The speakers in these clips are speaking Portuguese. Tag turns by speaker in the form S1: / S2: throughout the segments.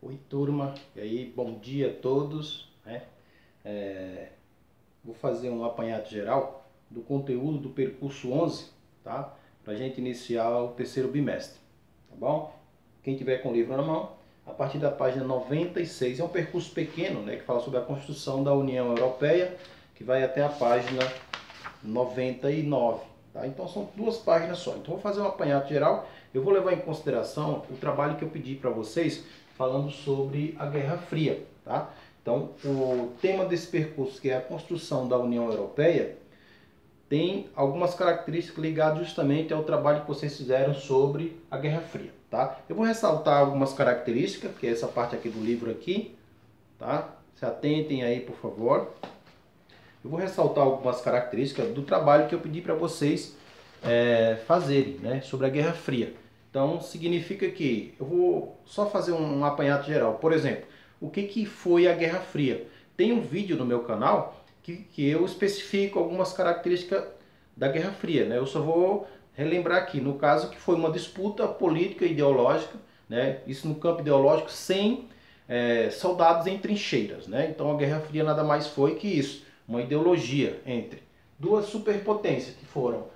S1: Oi, turma, e aí, bom dia a todos, né? Vou fazer um apanhado geral do conteúdo do percurso 11, tá? Para a gente iniciar o terceiro bimestre, tá bom? Quem tiver com o livro na mão, a partir da página 96, é um percurso pequeno, né? Que fala sobre a construção da União Europeia, que vai até a página 99, tá? Então são duas páginas só. Então vou fazer um apanhado geral. Eu vou levar em consideração o trabalho que eu pedi para vocês falando sobre a Guerra Fria, tá? Então o tema desse percurso, que é a construção da União Europeia, tem algumas características ligadas justamente ao trabalho que vocês fizeram sobre a Guerra Fria, tá? Eu vou ressaltar algumas características, que é essa parte aqui do livro aqui, tá? Se atentem aí, por favor. Eu vou ressaltar algumas características do trabalho que eu pedi para vocês fazerem, né, sobre a Guerra Fria. Então, significa que eu vou só fazer um apanhado geral. Por exemplo, o que foi a Guerra Fria? Tem um vídeo no meu canal que eu especifico algumas características da Guerra Fria, né? Eu só vou relembrar aqui, no caso, que foi uma disputa política e ideológica, né? Isso no campo ideológico, sem soldados em trincheiras, né? Então a Guerra Fria nada mais foi que isso, uma ideologia entre duas superpotências, que foram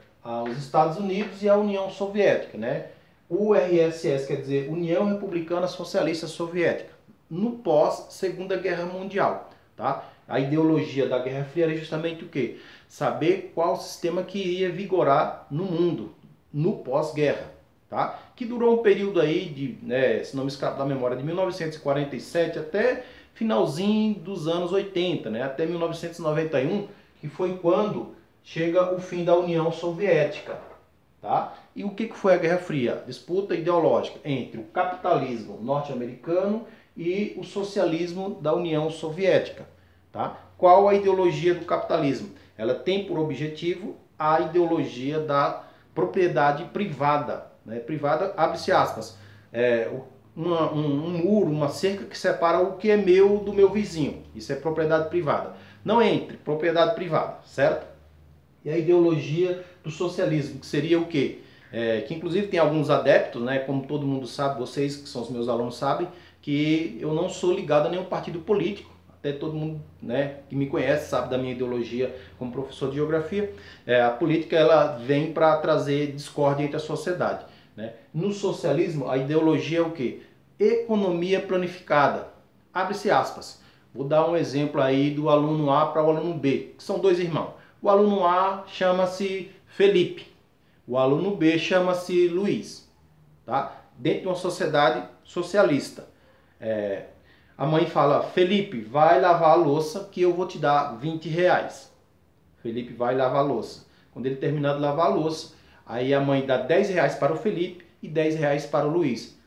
S1: os Estados Unidos e a União Soviética, né? URSS quer dizer União Republicana Socialista Soviética, no pós-Segunda Guerra Mundial, tá? A ideologia da Guerra Fria era justamente o quê? Saber qual sistema que iria vigorar no mundo, no pós-guerra, tá? Que durou um período aí de, se não me escapa da memória, de 1947 até finalzinho dos anos 80, né? Até 1991, que foi quando chega o fim da União Soviética, tá? E o que foi a Guerra Fria? Disputa ideológica entre o capitalismo norte-americano e o socialismo da União Soviética, tá? Qual a ideologia do capitalismo? Ela tem por objetivo a ideologia da propriedade privada, né? Privada, abre-se aspas, um muro, uma cerca que separa o que é meu do meu vizinho. Isso é propriedade privada. Não entre propriedade privada, certo? E a ideologia do socialismo, que seria o quê? Que inclusive tem alguns adeptos, né? Como todo mundo sabe, vocês que são os meus alunos sabem, que eu não sou ligado a nenhum partido político. Até todo mundo, né, que me conhece sabe da minha ideologia como professor de geografia. A política, ela vem para trazer discórdia entre a sociedade, né? No socialismo, a ideologia é o quê? Economia planificada. Abre-se aspas. Vou dar um exemplo aí do aluno A para o aluno B, que são dois irmãos. O aluno A chama-se Felipe, o aluno B chama-se Luiz, tá? Dentro de uma sociedade socialista. A mãe fala: Felipe, vai lavar a louça que eu vou te dar 20 reais. Felipe vai lavar a louça. Quando ele terminar de lavar a louça, aí a mãe dá 10 reais para o Felipe e 10 reais para o Luiz.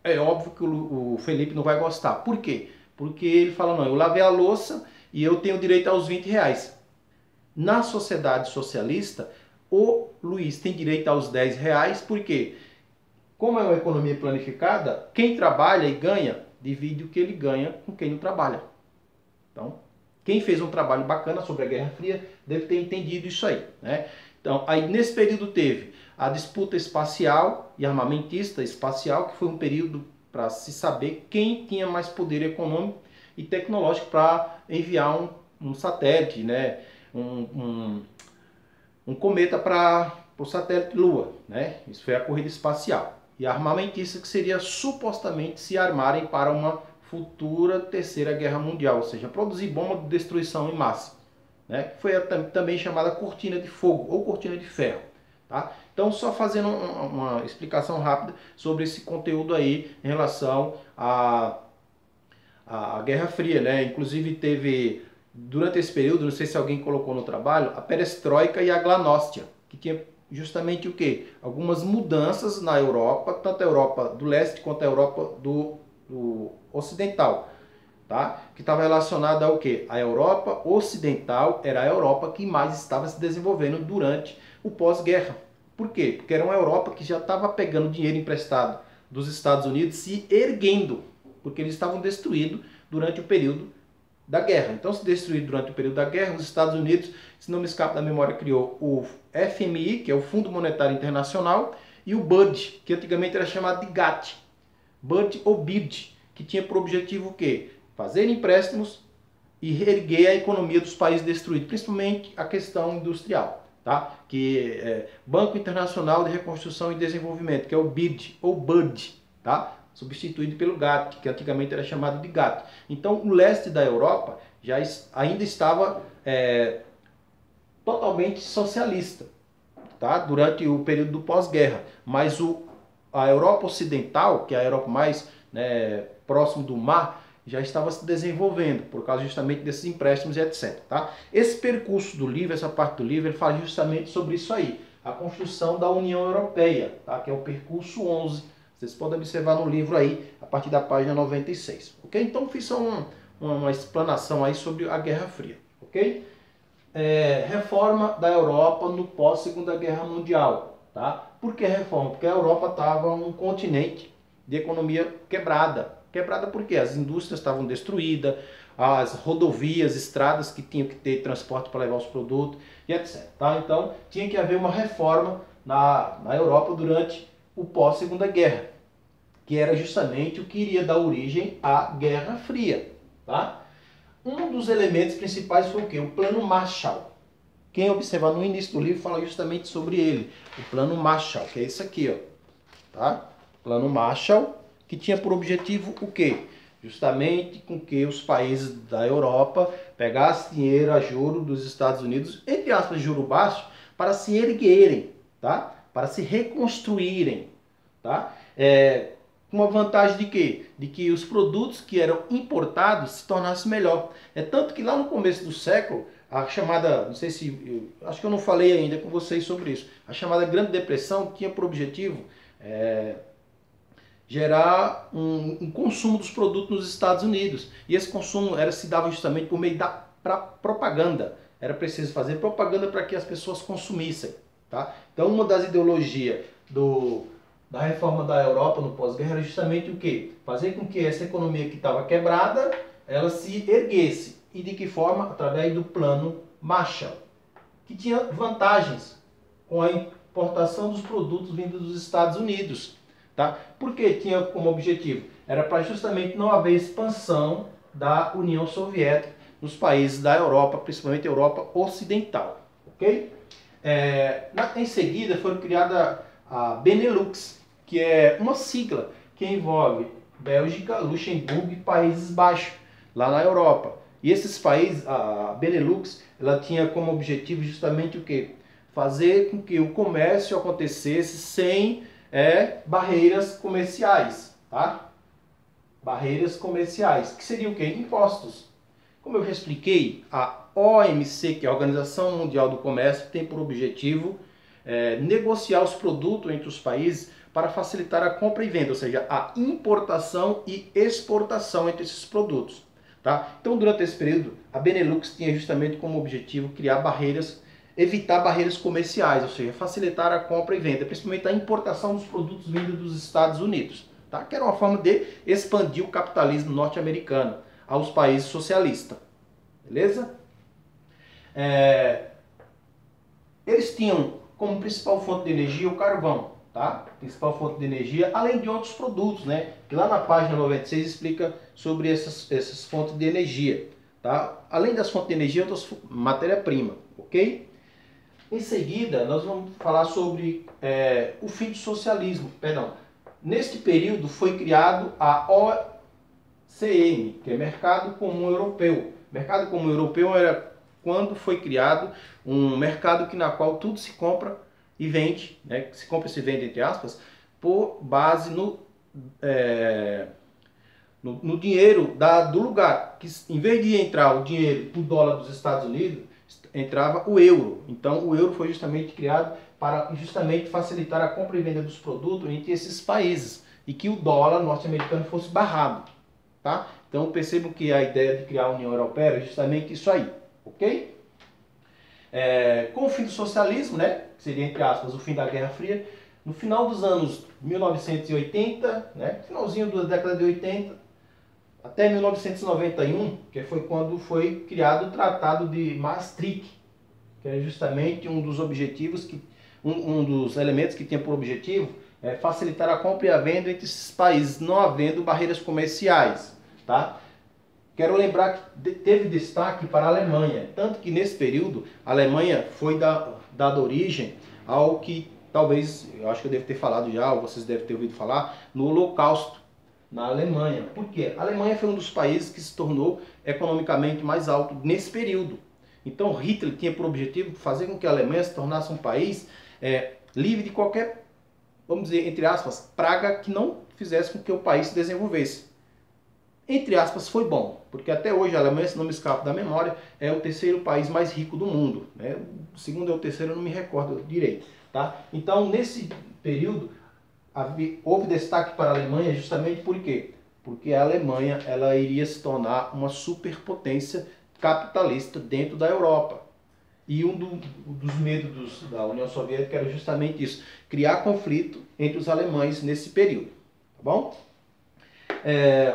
S1: É óbvio que o Felipe não vai gostar. Por quê? Porque ele fala: não, eu lavei a louça e eu tenho direito aos 20 reais. Na sociedade socialista, o Luiz tem direito aos 10 reais, porque, como é uma economia planificada, quem trabalha e ganha, divide o que ele ganha com quem não trabalha. Então, quem fez um trabalho bacana sobre a Guerra Fria deve ter entendido isso aí, né? Então, aí nesse período teve a disputa espacial e armamentista espacial, que foi um período para se saber quem tinha mais poder econômico e tecnológico para enviar um satélite, né? Um cometa para o satélite Lua, né? Isso foi a corrida espacial. E a armamentista, que seria supostamente se armarem para uma futura terceira guerra mundial, ou seja, produzir bomba de destruição em massa, né? Foi também chamada cortina de fogo ou cortina de ferro, tá? Então, só fazendo uma explicação rápida sobre esse conteúdo aí em relação à Guerra Fria, né? Inclusive teve, durante esse período, não sei se alguém colocou no trabalho, a perestroika e a glasnost, que tinha justamente o quê? Algumas mudanças na Europa, tanto a Europa do leste quanto a Europa do ocidental, tá? Que estava relacionada ao quê? A Europa ocidental era a Europa que mais estava se desenvolvendo durante o pós-guerra. Por quê? Porque era uma Europa que já estava pegando dinheiro emprestado dos Estados Unidos, se erguendo, porque eles estavam destruídos durante o período da guerra. Então, se destruído durante o período da guerra, os Estados Unidos, se não me escapa da memória, criou o FMI, que é o Fundo Monetário Internacional, e o BUD, que antigamente era chamado de GATT. BUD ou BID, que tinha por objetivo o quê? Fazer empréstimos e reerguer a economia dos países destruídos, principalmente a questão industrial, tá? Que é Banco Internacional de Reconstrução e Desenvolvimento, que é o BID ou BUD, tá? Substituído pelo GATT, que antigamente era chamado de GATT. Então, o leste da Europa ainda estava totalmente socialista, tá? Durante o período do pós-guerra, mas a Europa Ocidental, que é a Europa mais, né, próximo do mar, já estava se desenvolvendo, por causa justamente desses empréstimos e etc. Tá? Esse percurso do livro, essa parte do livro, ele fala justamente sobre isso aí, a construção da União Europeia, tá? Que é o percurso 11, vocês podem observar no livro aí, a partir da página 96. Ok? Então fiz só uma explanação aí sobre a Guerra Fria. Ok? Reforma da Europa no pós-Segunda Guerra Mundial. Tá? Por que reforma? Porque a Europa estava um continente de economia quebrada. Quebrada porque as indústrias estavam destruídas, as rodovias, estradas que tinham que ter transporte para levar os produtos e etc. Tá? Então tinha que haver uma reforma na Europa durante o pós-Segunda Guerra, que era justamente o que iria dar origem à Guerra Fria. Tá? Um dos elementos principais foi o quê? O Plano Marshall. Quem observar no início do livro fala justamente sobre ele. O Plano Marshall, que é esse aqui, ó. Tá? Plano Marshall, que tinha por objetivo o quê? Justamente com que os países da Europa pegassem dinheiro a juro dos Estados Unidos, entre aspas, juro baixo, para se erguerem, tá? Para se reconstruírem. Tá? Com uma vantagem de quê? De que os produtos que eram importados se tornassem melhor. É tanto que lá no começo do século, a chamada, não sei se, acho que eu não falei ainda com vocês sobre isso, a chamada Grande Depressão tinha por objetivo gerar um consumo dos produtos nos Estados Unidos. E esse consumo se dava justamente por meio da propaganda. Era preciso fazer propaganda para que as pessoas consumissem. Tá? Então uma das ideologias da reforma da Europa no pós-guerra era justamente o quê? Fazer com que essa economia que estava quebrada, ela se erguesse. E de que forma? Através do Plano Marshall, que tinha vantagens com a importação dos produtos vindos dos Estados Unidos. Tá? Porque tinha como objetivo? Era para justamente não haver expansão da União Soviética nos países da Europa, principalmente a Europa Ocidental. Ok? Em seguida foi criada a Benelux, que é uma sigla que envolve Bélgica, Luxemburgo e Países Baixos, lá na Europa. E esses países, a Benelux, ela tinha como objetivo justamente o quê? Fazer com que o comércio acontecesse sem barreiras comerciais, tá? Barreiras comerciais, que seriam o quê? Impostos. Como eu já expliquei, a OMC, que é a Organização Mundial do Comércio, tem por objetivo negociar os produtos entre os países para facilitar a compra e venda, ou seja, a importação e exportação entre esses produtos. Tá? Então, durante esse período, a Benelux tinha justamente como objetivo criar barreiras, evitar barreiras comerciais, ou seja, facilitar a compra e venda, principalmente a importação dos produtos vindos dos Estados Unidos, tá? Que era uma forma de expandir o capitalismo norte-americano aos países socialistas. Beleza? Eles tinham como principal fonte de energia o carvão, tá? Principal fonte de energia, além de outros produtos, né? Que lá na página 96 explica sobre essas fontes de energia, tá? Além das fontes de energia, outras matéria-prima, ok? Em seguida, nós vamos falar sobre o fim do socialismo. Perdão. Neste período foi criado a OCM, que é Mercado Comum Europeu. Mercado Comum Europeu era quando foi criado um mercado na qual tudo se compra e vende, né? Se compra e se vende, entre aspas, por base no dinheiro do lugar. Que em vez de entrar o dinheiro, o dólar dos Estados Unidos, entrava o euro. Então o euro foi justamente criado para justamente facilitar a compra e venda dos produtos entre esses países e que o dólar norte-americano fosse barrado. Tá? Então percebam que a ideia de criar a União Europeia é justamente isso aí. Ok? Com o fim do socialismo, né, que seria, entre aspas, o fim da Guerra Fria, no final dos anos 1980, né, finalzinho da década de 80, até 1991, que foi quando foi criado o Tratado de Maastricht, que é justamente um dos objetivos, um dos elementos que tinha por objetivo facilitar a compra e a venda entre esses países, não havendo barreiras comerciais, tá? Quero lembrar que teve destaque para a Alemanha, tanto que nesse período a Alemanha foi dada origem ao que talvez, eu acho que eu devo ter falado já, ou vocês devem ter ouvido falar, no Holocausto na Alemanha. Por quê? A Alemanha foi um dos países que se tornou economicamente mais alto nesse período. Então Hitler tinha por objetivo fazer com que a Alemanha se tornasse um país livre de qualquer, vamos dizer, entre aspas, praga que não fizesse com que o país se desenvolvesse. Entre aspas, foi bom, porque até hoje a Alemanha, se não me escapa da memória, é o terceiro país mais rico do mundo, né? O segundo ou o terceiro, eu não me recordo direito, tá? Então, nesse período, houve destaque para a Alemanha justamente por quê? Porque a Alemanha ela iria se tornar uma superpotência capitalista dentro da Europa. E um dos medos da União Soviética era justamente isso, criar conflito entre os alemães nesse período, tá bom?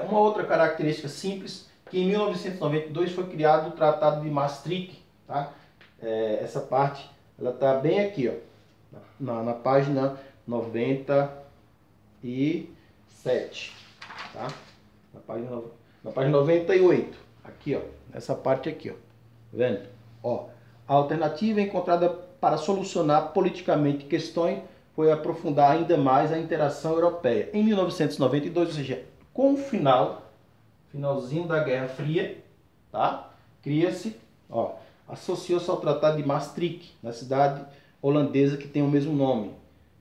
S1: Uma outra característica simples, que em 1992 foi criado o Tratado de Maastricht, tá? Essa parte, ela está bem aqui, ó, na página 97, tá? Na página 98, aqui, ó, essa parte aqui, ó, tá vendo? Ó, a alternativa encontrada para solucionar politicamente questões foi aprofundar ainda mais a interação europeia. Em 1992, ou seja, com o finalzinho da Guerra Fria, tá? Cria-se, associou-se ao Tratado de Maastricht, na cidade holandesa que tem o mesmo nome,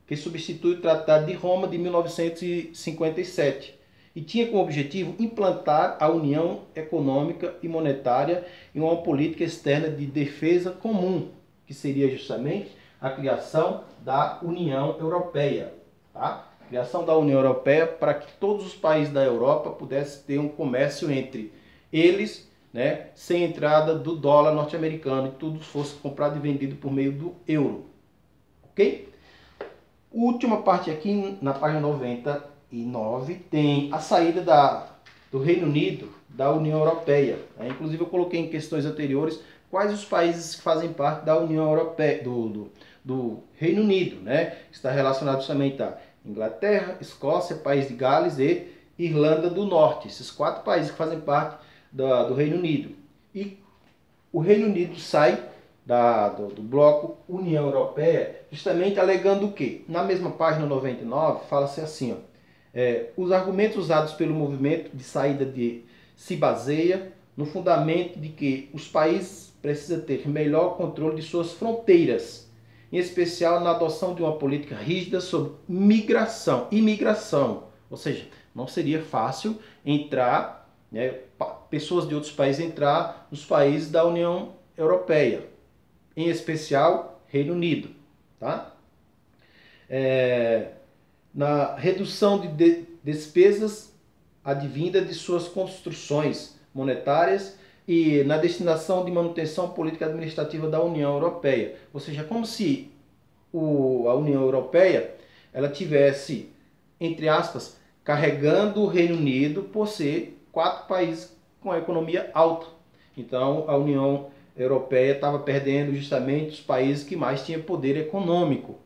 S1: que substitui o Tratado de Roma de 1957 e tinha como objetivo implantar a União Econômica e Monetária em uma política externa de defesa comum, que seria justamente a criação da União Europeia, tá? Criação da União Europeia para que todos os países da Europa pudessem ter um comércio entre eles, né, sem entrada do dólar norte-americano, e tudo fosse comprado e vendido por meio do euro. Ok? Última parte aqui, na página 99, tem a saída do Reino Unido da União Europeia. Inclusive eu coloquei em questões anteriores quais os países que fazem parte da União Europeia, do Reino Unido, né? Que está relacionado somente a Inglaterra, Escócia, País de Gales e Irlanda do Norte. Esses 4 países que fazem parte do Reino Unido. E o Reino Unido sai do bloco União Europeia justamente alegando o quê? Na mesma página 99 fala-se assim, ó, os argumentos usados pelo movimento de saída se baseia no fundamento de que os países precisam ter melhor controle de suas fronteiras, em especial na adoção de uma política rígida sobre imigração, ou seja, não seria fácil entrar, né, pessoas de outros países entrar nos países da União Europeia, em especial Reino Unido, tá? Na redução de despesas advinda de suas construções monetárias e na destinação de manutenção política administrativa da União Europeia. Ou seja, como se a União Europeia ela tivesse, entre aspas, carregando o Reino Unido por ser 4 países com a economia alta. Então a União Europeia estava perdendo justamente os países que mais tinham poder econômico.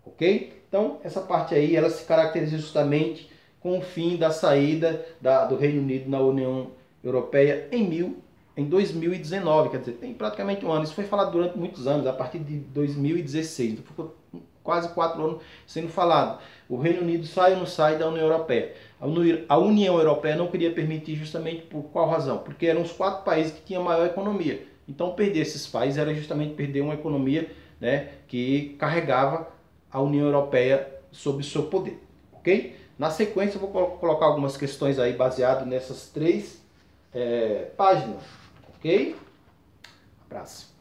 S1: Ok? Então essa parte aí ela se caracteriza justamente com o fim da saída do Reino Unido na União Europeia em 2019, quer dizer, tem praticamente um ano. Isso foi falado durante muitos anos, a partir de 2016, então ficou quase 4 anos sendo falado. O Reino Unido sai ou não sai da União Europeia? A União Europeia não queria permitir justamente por qual razão? Porque eram os 4 países que tinham maior economia. Então perder esses países era justamente perder uma economia, né, que carregava a União Europeia sob seu poder. Ok? Na sequência eu vou colocar algumas questões aí baseado nessas 3 páginas. Ok? Abraço.